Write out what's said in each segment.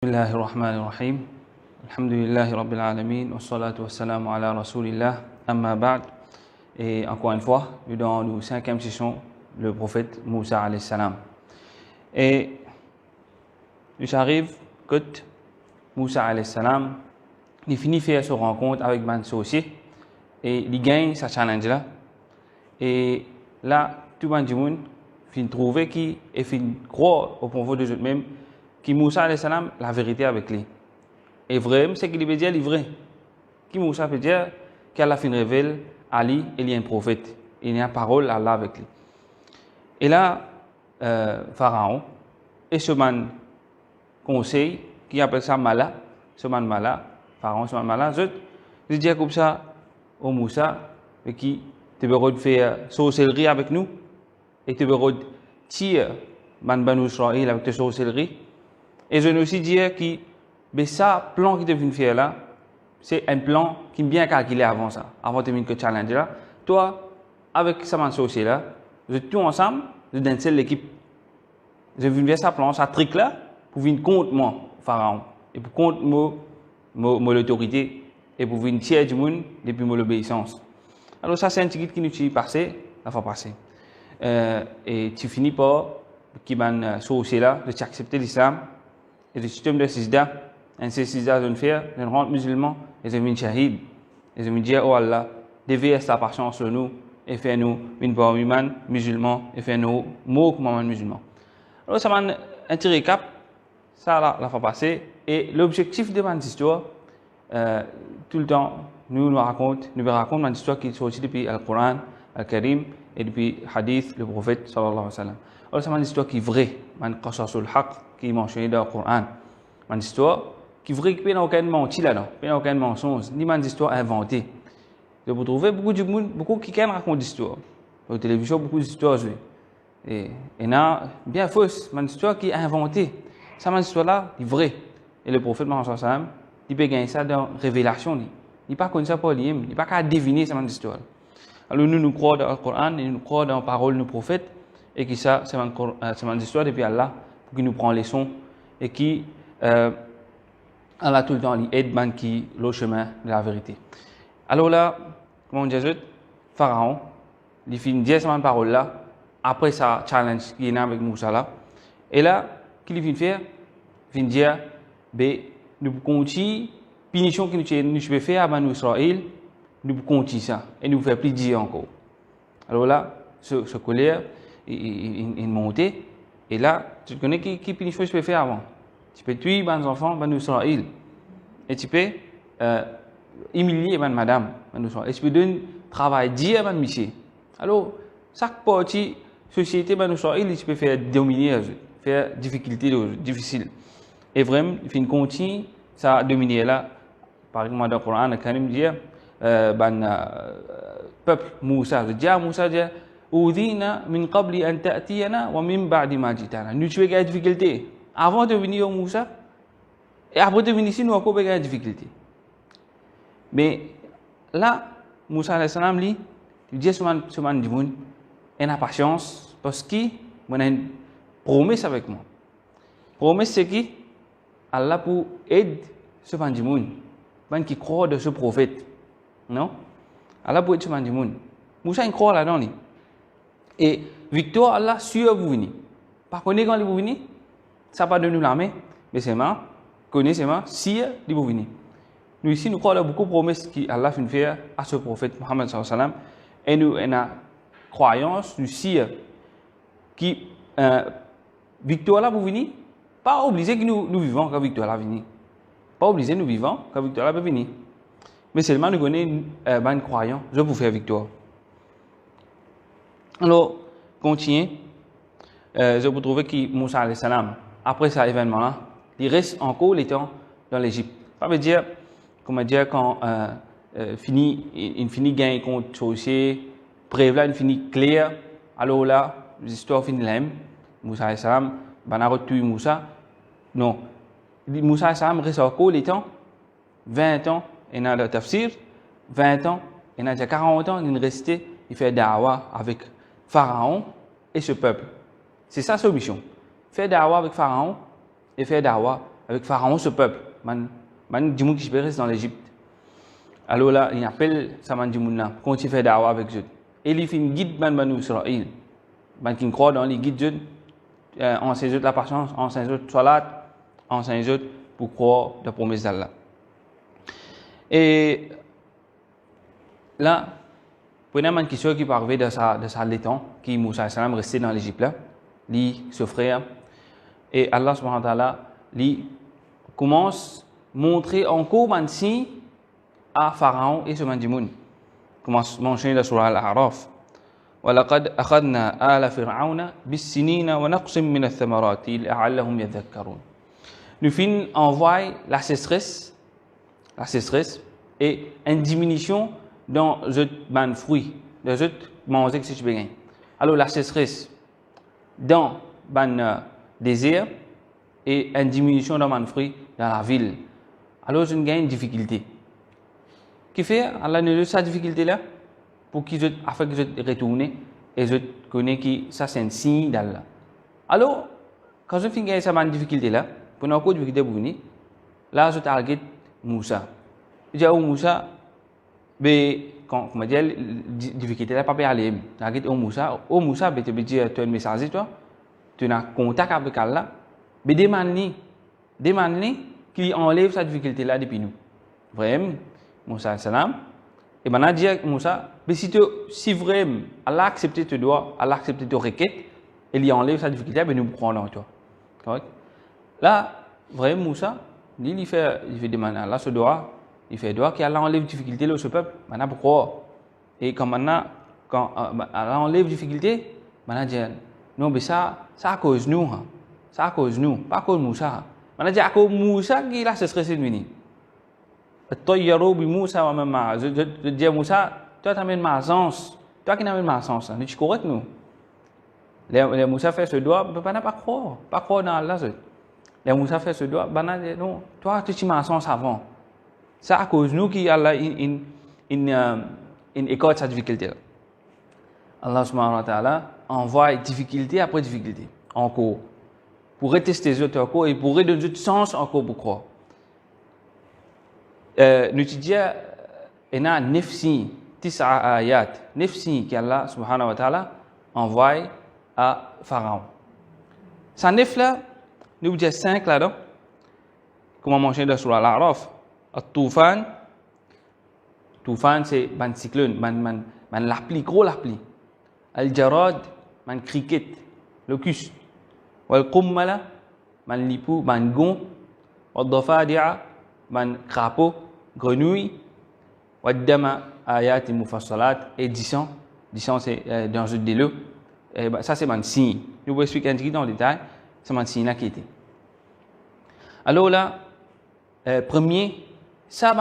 Bismillahi rahmani rahim. Alhamdulillahi rabbil alamin. Wassalatu wassalamu ala rasulillah. Amma ba'd. Et encore une fois, nous dans la cinquième session, le prophète Moussa alayhi salam. Et il arrive que Moussa alayhi salam, il finit faire sa rencontre avec ban sorcier et il gagne sa challenge là. Et là, tout le monde finit trouver qui et finit croire au pouvoir de eux-mêmes qui Moussa alayhi salam la vérité avec lui. Et vrai, c'est qu'il veut dire le vrai. Qui Moussa veut dire qu'Allah fin révèle à lui, il y a un prophète, il y a une parole Allah avec lui. Et là, Pharaon et ce man conseil qui appelle ça Mala, ce man Mala, Pharaon, ce man Mala, je dis comme ça au Moussa qui te veut faire sorcellerie avec nous et te veut tirer Banu Israël avec tes sorcelleries. Et je nous aussi dire que ça plan qui devient faire là, c'est un plan qui est bien calculé avant ça, avant de terminer le challenge là. Toi, avec ça man sorcier là, vous êtes tous ensemble, vous êtes dans une seule équipe. Je viens faire ça plan, ça trick là, pour venir contre moi, Pharaon, et pour contre moi l'autorité, et pour venir tirer du monde depuis mon obéissance. Alors ça c'est un ticket qui nous est passé, la fois passée. Et tu finis par qui ban sorcier là, de accepter l'islam. Et le système de Sisda, un Sisda de faire, de rendre musulman, et de venir shahid. Et de dire, oh Allah, déverse ta patience sur nous, et fais-nous une bonne musulman, et fais-nous mot comme un musulman. Alors, ça m'a un petit récap, ça la fois passée, et l'objectif de mon histoire, tout le temps, nous raconte une histoire qui est sortie depuis Al-Quran, Al-Karim, et depuis Hadith, le prophète, sallallahu alayhi wa sallam. Alors, c'est une histoire qui est vraie, une qasasul haq, qui est mentionnée dans le Coran. Une histoire qui est vraie, qui n'a aucun menti là-dedans, qui n'a aucun mensonge, ni une histoire inventée. Vous trouvez beaucoup de monde, beaucoup qui racontent des histoires. Dans la télévision, beaucoup d'histoires. Et là, bien fausse, une histoire qui est inventée. Cette histoire-là est vraie. Et le prophète Mohammed sallallahu alayhi wa sallam, il peut gagner ça dans la révélation. Il n'est pas connu ça par lui-même, il n'est pas qu'à deviner cette histoire. Alors nous croyons dans le Coran, et nous croyons dans la parole du prophète, et que ça, c'est une histoire depuis Allah, pour qu'il nous prenne leçon, et qui, Allah tout le temps, il aide man qui le chemin de la vérité. Alors là, comment on dit, Pharaon, il finit dire cette parole là, après sa challenge qui est avec Moussa là, et là, qu'il finit faire, il finit dire, nous continuons, punition que nous pouvons faire à Banu Israël, nous continuons ça, et nous faisons plus dire encore. Alors là, ce colère, il monte, et là, tu connais qui punition tu peux faire avant. Tu peux tuer les enfants, Banu Israël, et tu peux humilier madame, Banu Israël, et tu peux donner travail dire à monsieur. Alors, chaque partie société Banu Israël, tu peux faire dominer, faire difficulté, difficile. Et vraiment, il faut continuer ça dominer là. Par exemple, dans le Coran, il Karim dit, peuple Moussa, Moussa dit, Oudina min qabli an ta'tiyana wa min ba'di ma jitana. Nous tu as des difficultés avant de venir au Moussa et après de venir ici nous avons des difficultés. Mais là Moussa alayhi salam lui dit ce man du monde il a patience parce qu'il a une promesse avec moi. Promesse c'est qui Allah pour aider ce man du monde, man qui croit de ce prophète. Non? Allah pour aider ce man du monde. Moussa il croit là-dedans lui. Et victoire, Allah, sûr vous venez. Par contre, quand vous venez, ça n'a pas de nous la main, mais c'est moi, connaissez-moi, si vous venez. Nous ici, nous croyons beaucoup de promesses qu'Allah fait faire à ce prophète Mohammed sallallahu alayhi wa sallam. Et nous avons croyance, nous si qui victoire là vous venez, pas obligé que nous vivons quand victoire là venir. Pas obligé que nous vivons quand victoire là peut venir. Mais seulement nous connaissons une croyance, je vous faire victoire. Alors, continuez. Je vous trouve que Moussa alayhi salam, après cet événement-là, il reste encore les temps dans l'Égypte. Ça veut dire, comment dire, quand il finit gagner contre sorcier, prévla, il finit clair, alors là, l'histoire finit là même. Moussa alayhi salam, ben a retenu Moussa. Non. Moussa alayhi salam reste encore les temps, 20 ans, il y a le tafsir, 20 ans, il y a 40 ans, il reste, il fait da'wa avec Pharaon et ce peuple. C'est ça sa mission. Faire da'wa avec Pharaon et faire da'wa avec Pharaon, ce peuple. Man dimoun qui reste dans l'Égypte. Alors là, il appelle ça man dimoun là, continue faire dawa avec eux. Et il fait une guide man Israël. Man qui croit dans les guides enseigne la patience, enseigne salat, enseigne pour croire la promesse d'Allah. Et là, prenez une question qui peut arriver de sa l'étang, qui Moussa salam resté dans l'Égypte là, lui, ce frère, et Allah subhanahu wa ta'ala, lui commence à montrer encore un signe à Pharaon et ce mandimoun. Commence à mentionner la surah Al-A'raf. وَلَقَدْ أَخَذْنَا آلَ فِرْعَوْنَ بِالسِّنِينَ وَنَقْصٍ مِّنَ الثَّمَرَاتِ لَعَلَّهُمْ يَذَّكَّرُونَ. Nous finissons envoyer la sécheresse et une diminution dans les fruits, dans les manger que tu peux gagner. Alors la sécheresse dans le désert et une diminution dans les fruits dans la ville. Alors je gagne une difficulté. Qui fait Allah ne cette difficulté là pour qu'ils afin que je retourne et je connais que ça c'est un signe d'Allah. Alors quand je finis ça une difficulté là, pour encore difficulté pour venir, là je target Moussa. Je dis à Moussa, mais quand on me dit la difficulté là pas bien aller, target Moussa, ben tu me dis tu as un message toi, tu as contact avec Allah, mais demande qu'il enlève cette difficulté là depuis nous. Vraiment, Moussa salam. Et maintenant dit à Moussa, mais si vraiment Allah a accepté tes doigts, Allah a accepté tes requêtes, et il enlève cette difficulté, ben nous prenons toi. Correct? Là, vraiment Moussa, il fait demander à Allah ce doigt, il fait doigt qu'Allah enlève la difficulté là ce peuple. Maintenant pourquoi? Et quand Allah enlève la difficulté, maintenant dit non mais ça à cause de nous, ça à cause de nous, pas à cause de Moussa. Maintenant dit à cause de Moussa qui a ce stress de venir. Je dis à Moussa, toi tu amènes ma sens, toi qui n'amènes ma sens, tu es correct nous. Les Moussa fait ce doigt, mais pas croire dans Allah. Les Moussa fait ce doigt, non, toi tu as ma sens avant. Ça à cause de nous qui Allah écarte cette difficulté. Allah subhanahu wa ta'ala envoie difficulté après difficulté, encore, pour retester les autres encore et pour redonner du sens encore pour croire. Nous disons, il y a 9 signes, 10 ayat, 9 signes qu'Allah subhanahu wa ta'ala envoie à Pharaon. Ces 9 là, nous disons 5 là-dedans, comme on mentionne dans Surah Al-A'raf. Toufan, c'est un cyclone, la pluie, gros la pluie. Al-Jarad, un cricket, locust. Wal-Qummala, un lipou, un gon. Wal-Dafadi'a, un crapaud, grenouille. Wal-Dama, ayat mufassalat, et 10 c'est dans le délai. Ça c'est un signe. Nous vous expliquer un petit peu dans le détail, c'est un signe là qui était. Alors là, premier, ça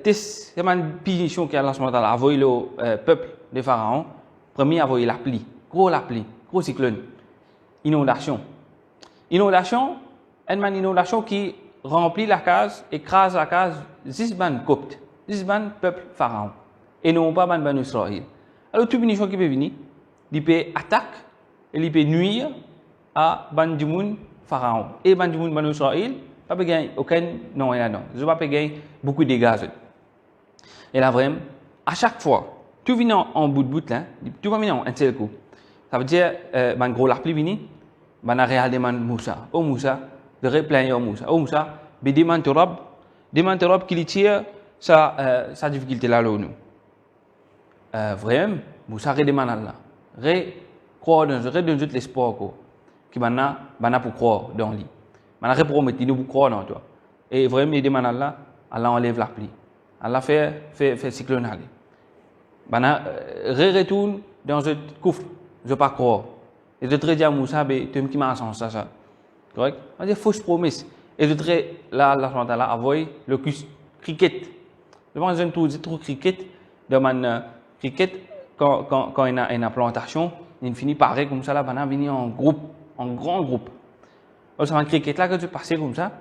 c'est une punition qu'Allah a envoyé au peuple de Pharaon. Premier, a envoyé la pluie, gros cyclone, inondation. Inondation, une inondation qui remplit la case, écrase la case, 10 coptes, 10 peuple Pharaon, et non pas ban Israël. Alors, toute punition qui peut venir, il peut attaquer et il peut nuire à ban Pharaon et ban Israël. Pas de gagner aucun non là-dedans. Je ne vais pas gagner beaucoup de dégâts. Et là vraiment, à chaque fois, tout vient en bout là, tout va venir en un seul coup. Ça veut dire, man gros la pluie vini, man a réalisé man Moussa. Oh Moussa, de replanter Moussa. Oh Moussa, be demande Rob qui tire sa difficulté là nous. Vraiment, Moussa redemande Allah. Croire dans l'espoir qui bana pour croire dans lui. Man repromet nous pour croire dans toi. Et vraiment il demande Allah, Allah enlève la pluie. Allah fait cyclone aller. Bana retourne dans ce coffre, je pas croire. Et je te dis à Moussa, tu qui m'a sens ça. Correct? On dit fausse promesse. Et je te là Allah a envoyé le cricket. Je pense que j'ai trop cricket dans man cricket quand il y a une plantation, il finit pareil comme ça là, bana venir en grand groupe. Alors, c'est un cricket là que tu passes comme ça,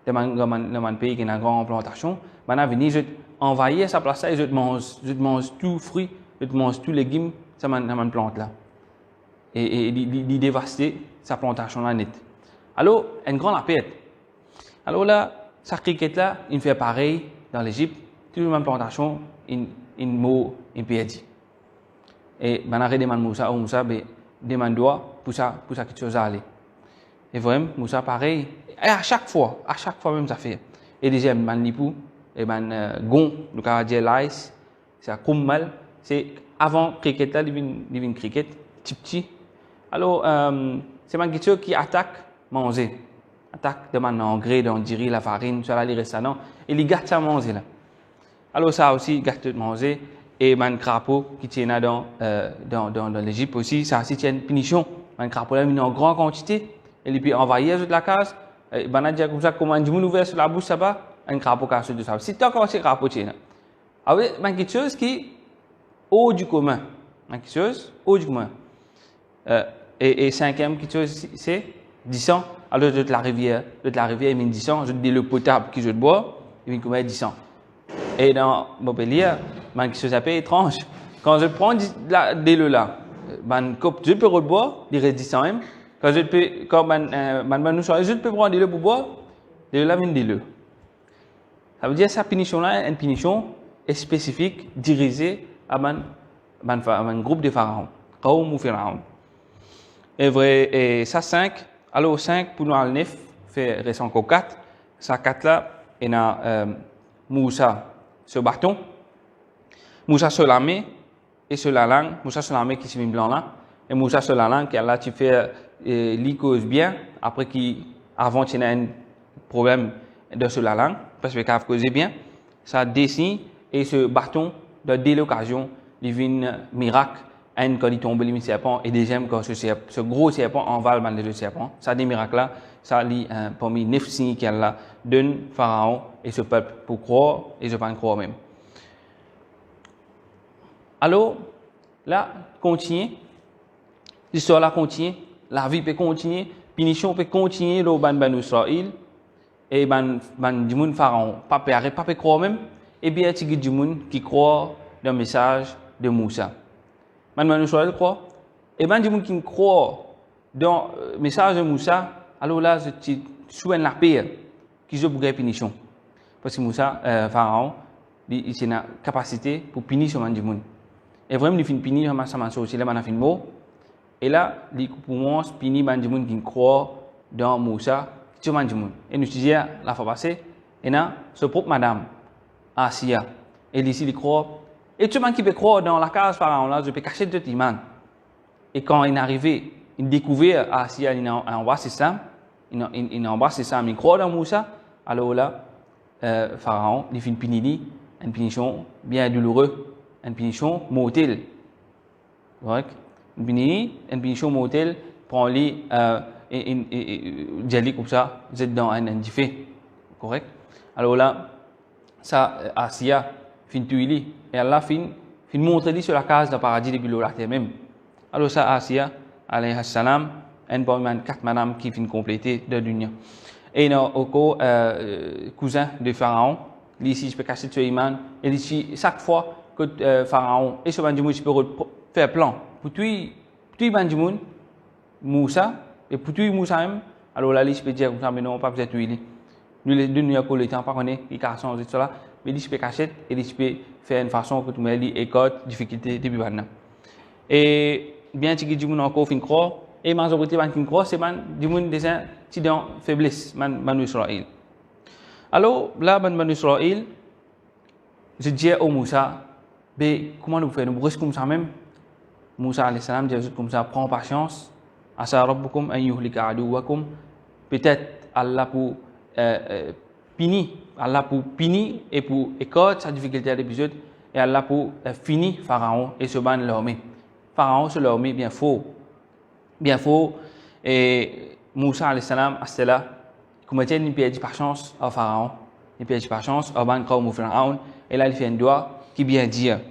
dans un pays qui a une grande plantation, maintenant venir, je envahir sa place et je te mange tout fruit, je te mange tous les légumes, ça m'a une plante là. Et il dévaster sa plantation là net. Alors, une grande appel. Alors là, sa cricket là, il fait pareil dans l'Égypte, toute la même plantation, il mot, il perdit. Et ben arrête demande Moussa demande doigt pour ça quelque chose à aller. Et vraiment Moussa pareil, et à chaque fois même ça fait. Et deuxième man lipou et ben gon, le Canadien lice, c'est comme mal, c'est avant cricket là, il vient cricket petit. Alors c'est man quelque chose qui attaque manger. Attaque de man engrais, dans diri, la farine, sur les restaurants et il gâte ça manger là. Alors ça aussi gâte de manger. Et man crapaud qui tient dans l'Égypte aussi, ça aussi tient une punition. Man crapaud là, il en grande quantité, et puis envahir toute la case. Ben a dit comme ça, comment du monde ouvert sur la bouche, ça va, un crapaud casse de ça. Si tu as encore ces crapauds tient. Ah oui, man quelque chose qui haut du commun, man quelque chose haut du commun. Et cinquième quelque chose, c'est 10 ans. Alors de la rivière, il met 10 ans. Je dis le potable qui je bois, il vient combien 10 ans. Et dans Montpellier, quelque chose un peu étrange. Quand je prends des le là, je peux boire, il reste 10 ans même. Quand je peux prendre des le pour boire, des le là viennent des le. Ça veut dire que cette punition là est une punition spécifique dirigée à un groupe de pharaons, Qaum ou Pharaon. Et vrai, et ça 5, alors 5 pour nous à 9, fait reste encore 4. Ça 4 là, il y a Moussa sur bâton, Moussa sur la main et sur la langue, Moussa sur la main qui se met blanc là, et Moussa sur la langue qui là tu fais l'icose bien, après avant tu as un problème de sur la langue, parce que tu as causé bien, ça dessine et ce bâton de dès l'occasion, il vient miracle, un quand il tombe le serpent et deuxième quand ce gros serpent envale le serpent, ça des miracles là, ça lit parmi 9 signes qu'il y a là, d'un pharaon et ce peuple pour croire et je ne pas croire même. Alors, là, continue. L'histoire là continue. La vie peut continuer. Punition peut continuer dans ban Israël. Et ban du monde pharaon. Pas peut croire même. Et bien, il y a du monde qui croit dans le message de Moussa. Ban Israël croit. Et ban du monde qui croit dans le message de Moussa. Alors là, je souhaite la paix qui je pourrais punition. Parce que Moussa, pharaon, il a la capacité pour punir ce monde. Et vraiment, il finit punir ça m'a sorti là, il mot. Et là, il commence à punir les gens qui croient dans Moussa, qui sont les gens. Et nous disons, la fois passée, et là, ce propre madame, Asia, et ici, il croit. Et tout le monde qui peut croire dans la case pharaon là, je peux cacher tout le monde. Et quand il est arrivé, il découvert Asia, il a embrassé ça, il a embrassé ça, il croit dans Moussa. Alors là, pharaon, il fait une punition bien douloureuse. Une punition mortelle. Correct? Une punition mortelle prend les jelly comme ça, vous êtes dans un indiffé. Correct? Alors là, ça, Asia, fin tuili, et Allah fin montrer sur la case de paradis depuis la terre même. Alors ça, Asia, alayhi salam, un bon man, 4 madame qui fin compléter de dunya. Et il y a encore cousin de Pharaon, ici je peux cacher ce iman, et ici, chaque fois, que Pharaon et ce bandimoun peut faire plan pour tuer bandimoun Moussa et pour tuer Moussa même alors là je peux dire comme ça mais non pas peut-être tuer nous les deux nous avons le temps pas connaître les garçons et tout cela mais je peux cacher et je peux faire une façon que tout le monde écoute difficulté depuis maintenant et bien que du monde encore fin croire et majorité ban fin croire c'est ban du monde déjà qui dans faiblesse ban Israël alors là ban Israël je dis au Moussa mais comment nous faisons? Nous restons comme ça même. Moussa alayhi salam dit comme ça, prends patience. Asa rabbukum an yuhlika aduwakum. Peut-être Allah pour punir, et pour écouter sa difficulté à l'épisode et Allah pour finir Pharaon et se ban l'armée. Pharaon se l'armée bien faux. Et Moussa alayhi salam à cela, comme il n'y a pas de patience à Pharaon, il n'y a pas de patience à ban Qaum Pharaon et là il fait un doigt qui bien dire.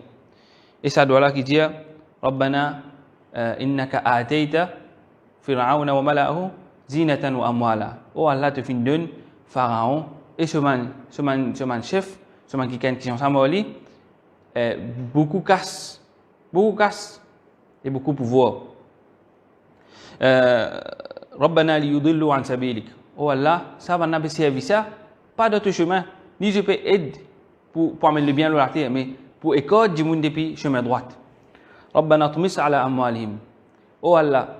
Et ça doit là qui dit Rabbana innaka atayta fir'auna wa mala'ahu zinatan wa amwala. Oh Allah te fin donne Pharaon et ce man chef, ce man qui sont samoli beaucoup casse et beaucoup pouvoir. Rabbana liyudillu an sabilik. oh Allah, ça va n'a pas servi ça, pas d'autre chemin, ni je peux aider pour amener le bien à la terre, mais pour écouter du monde depuis chemin droit. ربنا طمس على أموالهم. Oh Allah,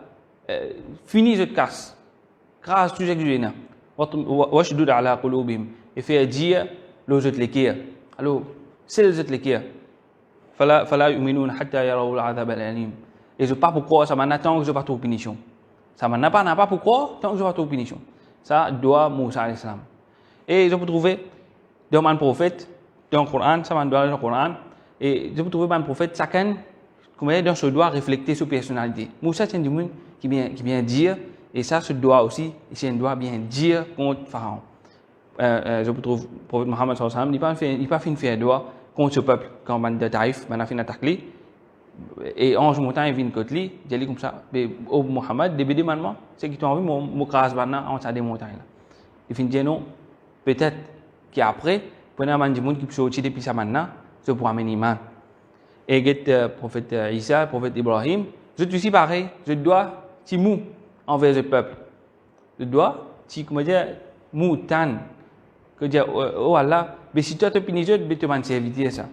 finis cette casse, grâce tout ce que j'ai dit. واشدد على قلوبهم. Et faire dire les autres l'équerre. Alors, c'est les autres l'équerre. فلا يؤمنون حتى يروا العذاب الأليم. Et je ne sais pas pourquoi ça m'a tant que je ne pas trop punition. Ça m'a pas pourquoi tant que je ne pas trop punition. Ça doit Moussa alayhi salam. Et je peux trouver dans un prophète, dans le Coran, ça m'a doit dans le Coran. Et je peux trouver un prophète, chacun, comment dans ce doit refléter sur personnalité. Moussa c'est un monde qui vient dire, et ça se doit aussi, c'est un doit bien dire contre Pharaon. Je peux trouver le prophète Mohammed sallallahu alayhi wa sallam, il n'a pas fait une faire doigt contre ce peuple quand on a Taïf, on a fait une attaque. Et ange montant il vient côté lui, j'ai dit comme ça, mais au Mohammed début de mannement, c'est qui t'ont envie mon crase maintenant en ça des montagnes là. Il finit dire non, peut-être qu'après, pendant un monde qui peut sortir depuis ça maintenant, c'est pour amener iman. Et le prophète Isa, le prophète Ibrahim, je suis aussi pareil, je dois ti mou envers le peuple. Je dois ti comment dire mou tan que dire oh Allah, mais si toi te punis je te man servir ça.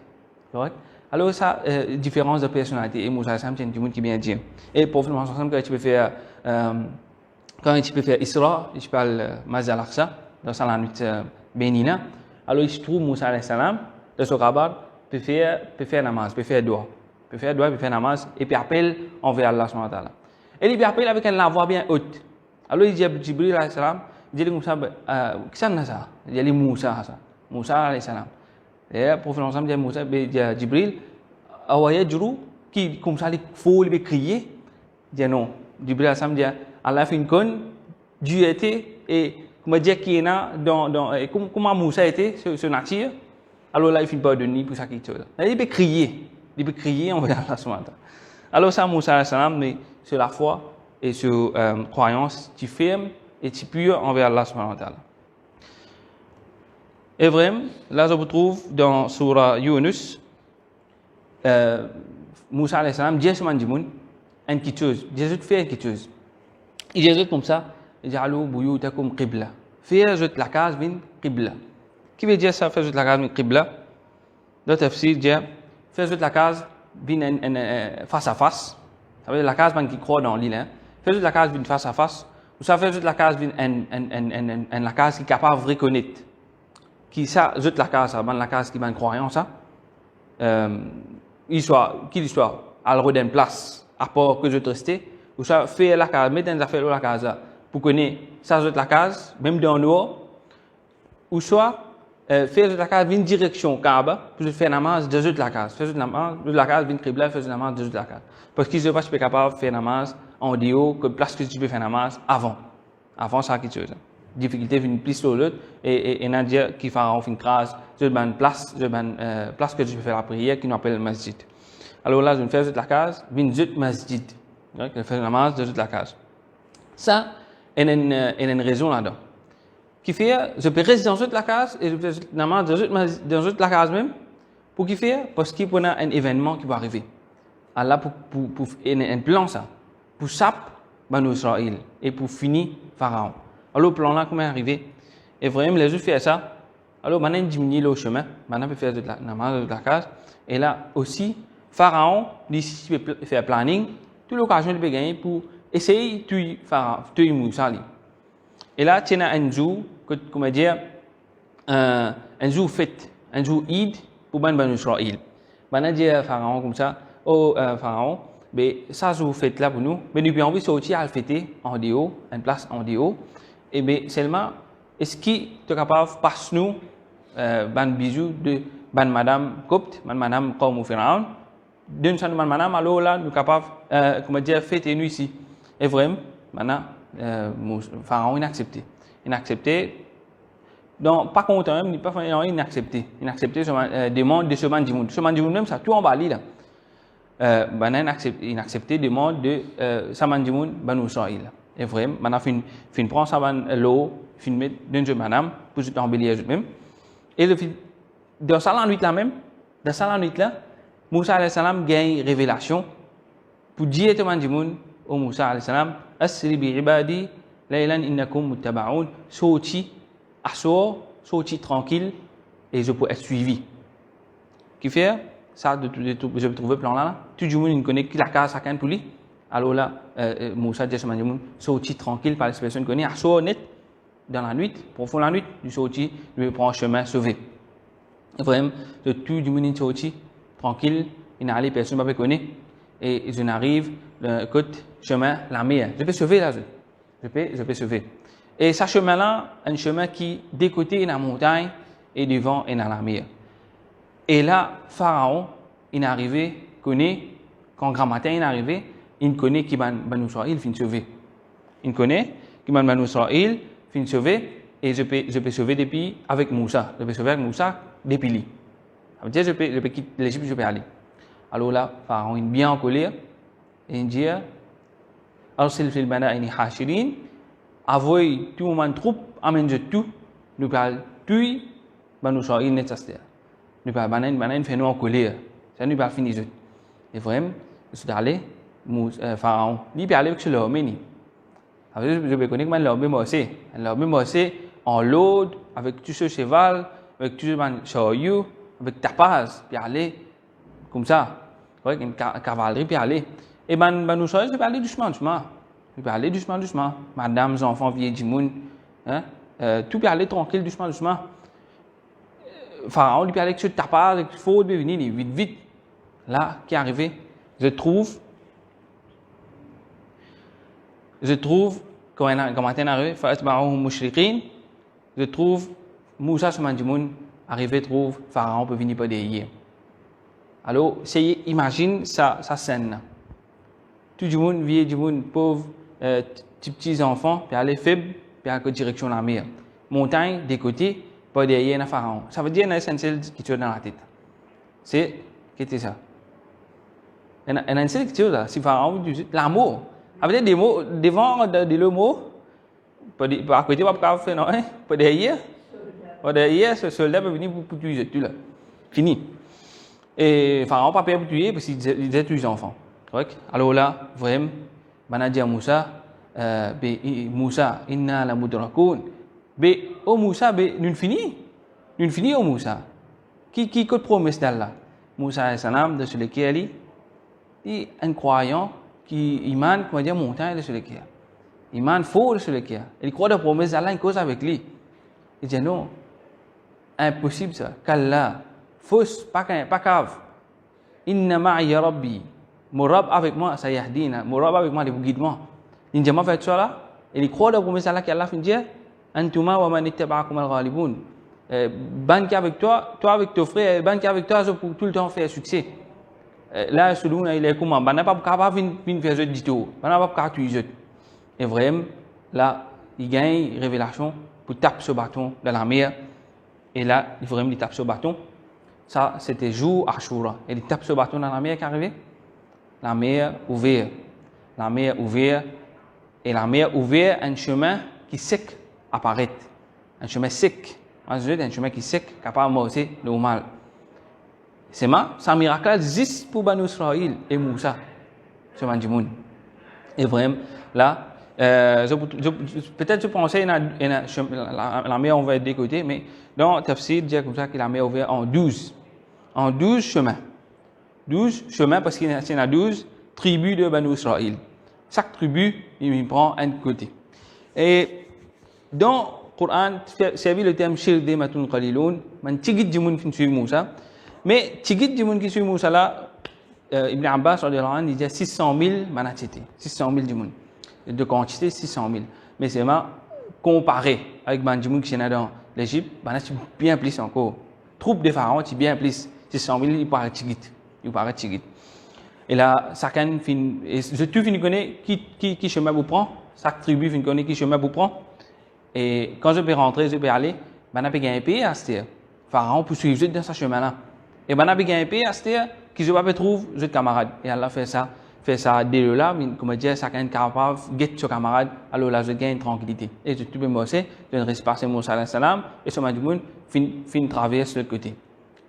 Correct? Alors ça différence de personnalité et Moussa c'est un monde qui bien dire. Et pour faire ensemble quand tu peux faire Isra, je parle Masjid al-Aqsa dans la nuit bénina. Alors il se trouve Moussa alayhi salam de ce rabat peut faire namaz, peut faire doigt, peut faire namaz et puis appelle envers Allah subhanahu wa ta'ala. Et il appelle avec une voix bien haute. Alors il dit à Jibril alayhi salam, il dit comme ça qui ça ça? Il dit Moussa alayhi salam. Et pour faire ensemble dit Moussa dit Jibril awaya juru qui comme ça il faut lui crier. Dit non. Jibril alayhi salam dit Allah fait une conne Dieu était et comment dire qui est là dans comment Moussa était ce nature. Alors là, il finit pas de nuit pour ça qu'il chose. Il peut crier envers Allah subhanahu wa ta'ala. Alors ça, Moussa alayhi salam, mais sur la foi et sur croyance, tu fermes et tu pur envers Allah subhanahu wa ta'ala. Et vraiment, là, je vous trouve dans Surah Yunus, Moussa alayhi salam, Dieu se dit une petite chose, Jésus fait une petite chose. Il dit comme ça, Ja'alou buyutakum qibla. Faire la case vin qibla. Qui veut dire ça, faire la case vin qibla? Dans tafsir, dire faire la case vin face à face. Ça veut dire la case qui croit dans l'île. Faire la case vin face à face. Ou ça fait la case vin la case qui est capable de reconnaître. Qui ça, la case, la case qui est croyant ça. L'histoire, à le place, à part que je te reste. Ou ça fait la case, mettre des affaires dans la case pour connaître ça la case, même dans l'eau. Ou soit faire la case une direction Kaaba pour faire namaz de la case. Faire namaz de la case, une qibla, faire namaz de la case. Parce qu'ils ne sont pas capables de faire namaz en déo que place que tu peux faire namaz avant. Avant ça quelque chose. Difficulté une plus sur l'autre et Nadia qui fait une case, je une place que tu peux faire la prière qui nous appelle masjid. Alors là je vais faire la case, une masjid. Donc je fais namaz de la case. Ça il y a une raison là-dedans. Qui fait, je peux rester dans la case et je peux namaz dans la case même. Pour qui fait? Parce qu'il y a un événement qui va arriver. Allah pour un plan ça. Pour sap Banu Israël et pour finir Pharaon. Alors le plan là comment est arrivé? Et vraiment les autres font ça. Alors maintenant ils diminuent le chemin. Maintenant peut faire la namaz de la case. Et là aussi Pharaon d'ici peut faire planning. Toute l'occasion il peut gagner pour essayer de tuer Pharaon, tuer Moussa. Et là tu as un jour comment dire un jour fête, un jour Eid pour Banu Israël. Maintenant dit Pharaon comme ça, Pharaon, mais ça jour fête là pour nous, mais nous pouvons sortir à le fêter en déo, une place en déo, et bien seulement est-ce qu'il est capable de passer nous ban bisous de ban madame copte, ban madame comme Pharaon, d'une seule madame alors là nous capable comment dire fêter nous ici. Et vraiment maintenant Pharaon inaccepté. Donc, pas content, il n'est pas inaccepté. Inaccepté demande de ce mandimoun. Ce mandimoun même, ça tout en bas là. Inaccepté demande de ce mandimoun Banu Israël. Et vraiment, maintenant, fin prend ça l'eau, fin met d'un jeu madame pour se embellir même. Et dans ça nuit là même, dans ça nuit là, Moussa alayhi salam gagne révélation pour dire au mandimoun au Moussa alayhi salam, asri bi ibadi laylan innakum muttaba'un, sorti à soir, sorti tranquille et je peux être suivi. Qui fait ça je vais trouver plan là. Tout le monde connaît qui la case chacun pour lui. Alors là, Moussa dit à monde sorti tranquille par l'expression connaît à soir net dans la nuit, profond la nuit, du sorti, lui prend chemin sauvé. Vraiment, de tout le monde sorti tranquille, il n'a allé personne pas connaît et je n'arrive le côté chemin la mer. Je peux sauver là, je peux sauver. Et ce chemin là, un chemin qui des côtés est dans la montagne et devant est dans la mer. Et là, Pharaon, il est arrivé, connaît, quand grand matin il est arrivé, il connaît qui Banu Israël finit sauver. Il connaît qui Banu Israël finit sauver et je peux sauver depuis avec Moussa. Je peux sauver avec Moussa depuis lui. Ça veut dire je peux quitter l'Égypte, je peux aller. Alors là, Pharaon est bien en colère et il dit Arsil fil madaini hashirin, avoy tout mon troupe, amène je tout, nous parle tuer Banu Israël net ça. Nous parle banan fait nous en colère. Ça nous parle fini je. Et vraiment, je suis allé Pharaon, lui parler avec le homme ni. Avec je peux connaître l'homme Mosé en load avec tout ce cheval, avec tout ce chariot, avec tapaz, puis aller comme ça. Avec une cavalerie puis aller. Et Banu Israël je peux aller doucement. Je peux aller doucement. Madame, enfants, vieux du monde, hein, tout peut aller tranquille doucement. Pharaon lui parlait que ce tapage, il faut venir vite. Là, qui est arrivé, je trouve, quand matin arrivé, je trouve Moussa Soumandimoun arrivé, trouve Pharaon peut venir pas derrière. Alors, imagine ça scène. Tout le monde, vieux du monde, pauvre, petits enfants, puis aller faible, puis à la direction de la mer. Montagne, des côtés, pas derrière un Pharaon. Ça veut dire l'essentiel qui tient dans la tête. C'est, qu'est-ce que c'est ça? Un essentiel qui tient là, si Pharaon, l'amour. Avec des mots, devant le mot, à côté, pas faire non, pas derrière. Pas derrière, ce soldat peut venir pour tuer tout là. Fini. Et Pharaon pas peur pour tuer parce qu'il disait tous les enfants. Alors là, vraiment, Banadia Moussa, Moussa, inna la mudrakoun. Oh Moussa, nous finissons, oh Moussa. Qui code promesse d'Allah? Moussa est un homme de celui qui est et un croyant qui iman, comment dire, montagne de celui qui est. Iman faux de celui qui est. Il croit la promesse d'Allah, il cause avec lui. Il dit non, impossible ça. Qu'Allah, fausse, pas cave. Inna ma'i rabbi. Mon Rab avec moi, ça yahdina. Mon Rab avec moi, il guide moi. Il dit, fait ça là. Il croit la promesse d'Allah qu'Allah finit dire. Antuma wa man ittaba'akum al-ghalibun. Ban qui avec toi avec ton frère, ban qui avec toi pour tout le temps faire succès. Là selon il est comment, ban n'a pas capable venir faire jeu du tout. Ban n'a pas capable tuer jeu. Et vraiment là, il gagne révélation pour taper ce bâton dans la mer. Et là, il faut vraiment il tape ce bâton. Ça c'était jour Ashura. Et il tape ce bâton dans la mer qui est arrivé. La mer ouverte. La mer ouverte et la mer ouverte un chemin qui sec apparaît. Un chemin sec. Un chemin qui est sec, capable de marcher normal. C'est un miracle existe pour Banu Israël et Moussa. Ce monde. Et vraiment, là, peut-être je pensais la mer ouverte des côtés, mais dans le tafsir, il dit comme ça que la mer ouverte en 12. En 12 chemins. 12 chemins parce qu'il y a 12 tribus de Banu Israël. Chaque tribu, il prend un côté. Et dans le Coran, c'est le terme Shirde Matun Qaliloun, man tigit djimoun qui suit Moussa. Mais tigit djimoun qui suit Moussa là, Ibn Abbas, il dit 600 000 manachete, 600 000 djimoun. De quantité, 600 000. Mais c'est comparé avec man djimoun qui est dans l'Égypte, c'est bien plus encore. Troupe de pharaons, c'est bien plus. 600 000, il paraît tigit. Et là, chacun fin, et tout fin connaît qui chemin vous prend, chaque tribu fin connaît qui chemin vous prend. Et quand je peux rentrer, je peux aller, je peux gagner un pays à ce terre. Pharaon peut suivre dans ce chemin-là. Et je peux gagner un pays à ce terre qui je peux trouver je camarade. Et Allah fait ça dès là, comme dire, chacun est capable de guetter son camarade, alors là je gagne tranquillité. Et je peux bosser, je ne reste pas sur Moussa salam et ce monde fin traverse de l'autre côté.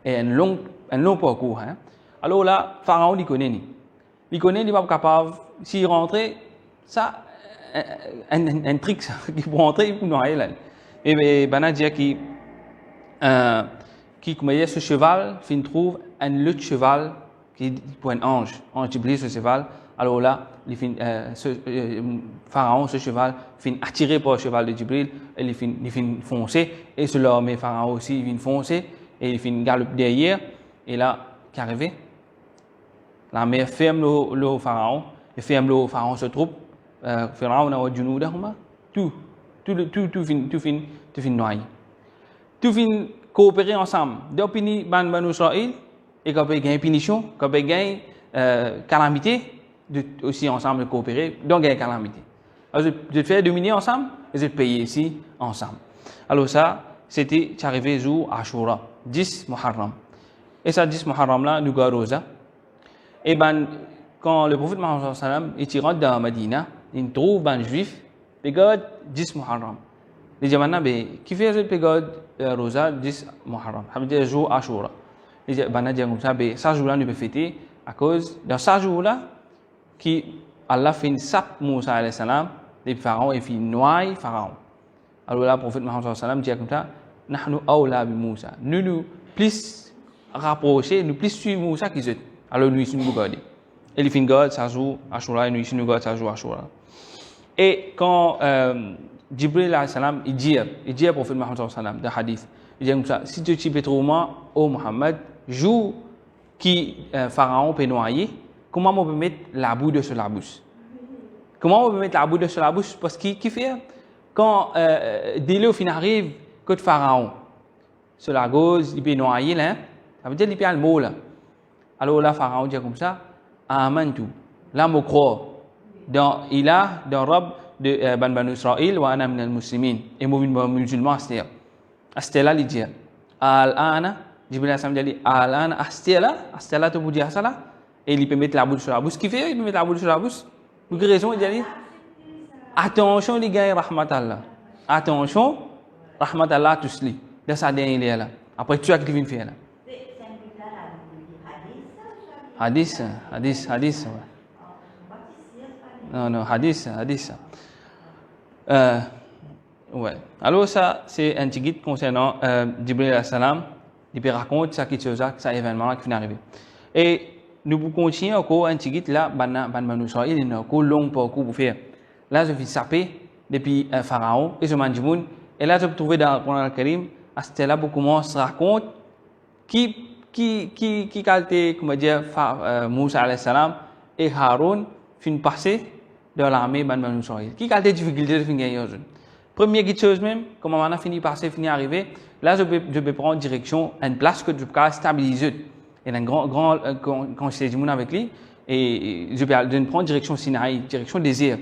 Et un long parcours. Hein. Alors là, Pharaon, il connaît, il n'est pas capable, s'il rentrait, ça, un trick qui pour entrer pour noyer là. Et ben, dire qui comme ce cheval, fin trouve un autre cheval qui pour un ange Jibril ce cheval. Alors là, Pharaon, ce cheval, fin attiré par le cheval de Jibril, il fin foncer, et cela met Pharaon aussi, il fin foncer, et il fin galoper derrière, et là, qu'est arrivé? La mer ferme le Pharaon, et ferme le Pharaon se trouve, Pharaon a Junouda, tout fin noyé. Tout fin coopérer ensemble. Depuis Banu Israël, et quand il y a une punition, quand il y a une calamité, aussi ensemble coopérer, donc il y a une calamité. Alors, je fais dominer ensemble, et je payer ici ensemble. Alors ça, c'était arrivé jour Ashura, 10 Muharram. Et ça, 10 Muharram là, nous avons Rosa. Et ben, quand le prophète Mohammed sallam est rentré dans Medina, il trouve un juif, pégode 10 Muharram. Il dit maintenant, qui fait ce pégode Rosa 10 Muharram? Ça veut dire jour Ashura. Il dit, comme ça, ce jour-là, nous peut fêter à cause de ce jour-là, qui Allah fait sap Moussa alayhi salam, les pharaons et fait noyer Pharaon. Alors là, le prophète Mohammed sallam dit comme ça, nahnu awla bi Moussa. Nous plus rapprocher, nous plus suivre Moussa qui est. Alors nous ici nous regardons. Et il fait God ça joue Ashura et nous ici nous regardons ça joue Ashura. Et quand Jibril alayhi salam il dit au prophète Mohammed sallam dans hadith, il dit comme ça, si tu peux trouver ô Mohammed, jour qui Pharaon peut noyer, comment on peut mettre la boue de sur la bouche? Comment on peut mettre la boue de sur la bouche? Parce qu'il fait, quand dès le fin arrive, que Pharaon, sur la gauche, il peut noyer là, ça veut dire qu'il peut le mot là. Alors là, Pharaon dit comme ça, Amantu, là, je crois, dans Ilah, dans Rab de Banu Israël, wa ana min al-muslimin, et moi, musulman, Astela, il dit, Al-Ana, Jibril a dit, Al-Ana, Astela, tu peux dire ça là? Et il peut mettre la bouche sur la bouche. Ce qu'il fait, il peut mettre la bouche sur la bouche. Pour quelle raison il dit attention, les gars, rahmatallah. Attention, rahmatallah, tous les. Dans sa dernière là. Après, tu as ce qu'il vient faire là. Hadith. Non, hadith. Ouais. Alors, ça, c'est un petit guide concernant Jibril alayhi salam. Il peut raconter ça qui chose, ça événement qui vient d'arriver. Et nous pouvons continuer encore un petit guide là, Banu Israël, il y a encore long parcours pour faire. Là, je vais saper depuis Pharaon et je mange moun. Et là, je peux trouver dans le Coran Karim, à ce là, pour commencer à raconter qui qualité, comment dire, Moussa alayhi salam et Haroun fin passer dans l'armée Banu Israël. Qui qualité difficulté de fin gagner aujourd'hui? Première chose même, comment on a fini passer, fini arriver, là, je peux prendre direction à une place que je peux stabiliser. Il y a un grand conseiller du monde avec lui et je vais prendre direction Sinaï, direction désert.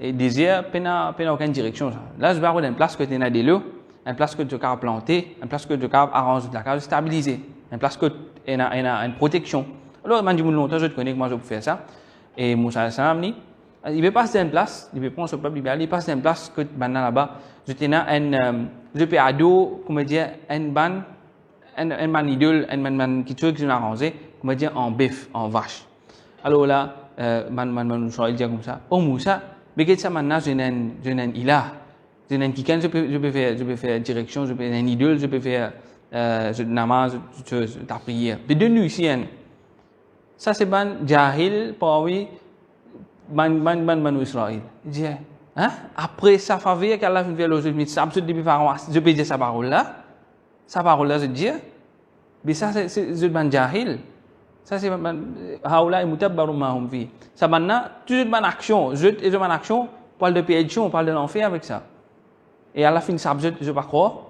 Et désert, pas aucune direction. Là, je vais avoir une place que tu as des lots, une place que tu as planter, une place que tu as arranger la case, stabiliser, une place que tu as une protection. Alors, je dis longtemps, je te connais comment je peux faire ça. Et Moussa Salam, il veut passer une place, il veut prendre ce peuple, il passe une place que maintenant là-bas, je peux ado, comment dire, une idole, quelque chose qui est arrangé, comment dire, en bœuf, en vache. Alors là, il dit comme ça, oh Moussa, mais qu'est-ce que ça maintenant, j'ai un ilah, j'ai un kikan, je peux faire direction, je peux faire une idole, je peux faire namaz, ta prière. Mais de nous ici, ça c'est ban jahil, pour oui, Banu Israël. Il dit, hein? Après sa faveur qu'Allah fait vers l'aujourd'hui, ça depuis Pharaon, je peux dire sa parole là, je dis, mais ça c'est ban jahil. Ça c'est haoula et mutabbaru ma hum fi. Ça maintenant toute ban action, je ban action, parle de péché, on parle de l'enfer avec ça. Et à la fin ça je pas croire.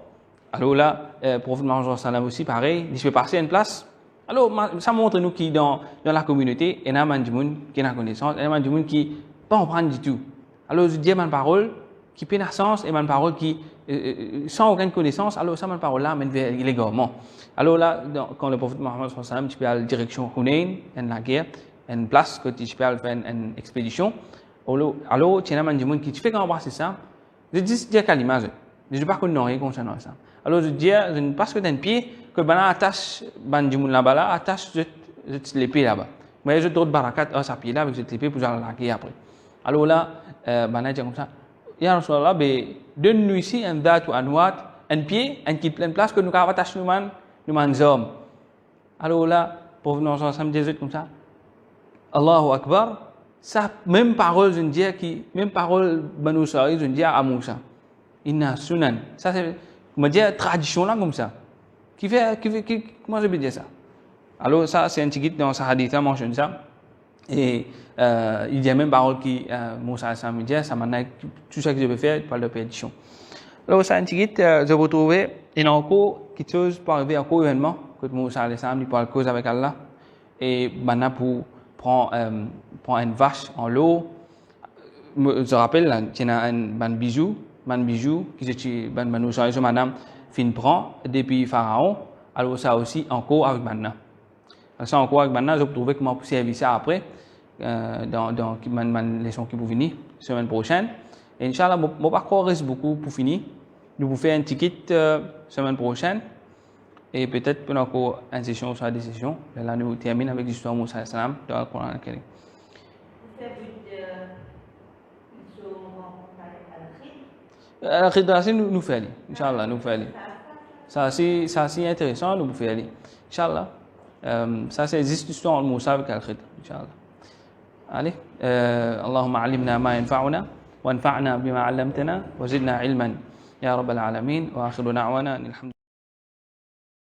Alors là, prophète Mohammed sallam aussi pareil, il se fait passer une place. Alors ça montre nous qui dans la communauté, il y a un monde qui a connaissance, il y a un monde qui pas comprendre du tout. Alors je dis une parole qui peut avoir sens et une parole qui sans aucune connaissance, alors ça une parole là mène vers l'égarement. Alors là, quand le prophète Mohammed sallam, tu peux aller direction Hunayn, la guerre, une place que tu peux faire une expédition. Alors tu as un monde qui tu fais comment passer ça? Je dis kalima, je ne pas connaître rien concernant ça. Alors je dis parce que tu as un pied que bana attache bandimoun là-bas là, attache je l'épée là-bas. Mais je d'autres barakat à sa pied là avec cette épée pour aller la guerre après. Alors là, bana dit comme ça, Ya Rasulallah, donne-nous ici un dat ou un ouat, un pied, un qui pleine place que nous avons attaché nous hommes. Alors là, pour nous ensemble Jésus comme ça, Allahu Akbar, ça, même parole, je dis, même parole, Banu Israël, je dis à Moussa. Inna sunan. Ça, c'est, comment dire, tradition là, comme ça. Comment je peux dire ça? Alors, ça, c'est un petit dans sa hadith, on mentionne ça. Et il y a même parole qui, Moussa me dit, ça m'a tout ça que je vais faire, par la pétition. Alors, ça, un petit je vais trouver, il y a encore quelque chose pour arriver à quoi événement, que Moussa il parle cause avec Allah. Et maintenant, pour prendre une vache en l'eau, je rappelle, il y a un bijou qui est Moussa et madame fin prend depuis Pharaon. Alors, ça aussi encore avec maintenant. Ça encore avec maintenant, je vais trouver comment servir ça après. Dans ma leçon qui vous finir semaine prochaine. Et Inch'Allah, mon parcours reste beaucoup pour finir. Nous vous faire un ticket semaine prochaine. Et peut-être pour encore une session sur des sessions. Là, nous terminons avec l'histoire de Moussa salam dans le Coran al-Karim. Al-Khidr, nous faisons. Inch'Allah, nous faisons. Ça, c'est intéressant, nous faisons. Inch'Allah. Ça, c'est l'histoire de Moussa avec Al-Khidr. Inch'Allah. عليه اللهم علمنا ما ينفعنا وانفعنا بما علمتنا وزدنا علما يا رب العالمين واخر دعوانا ان الحمد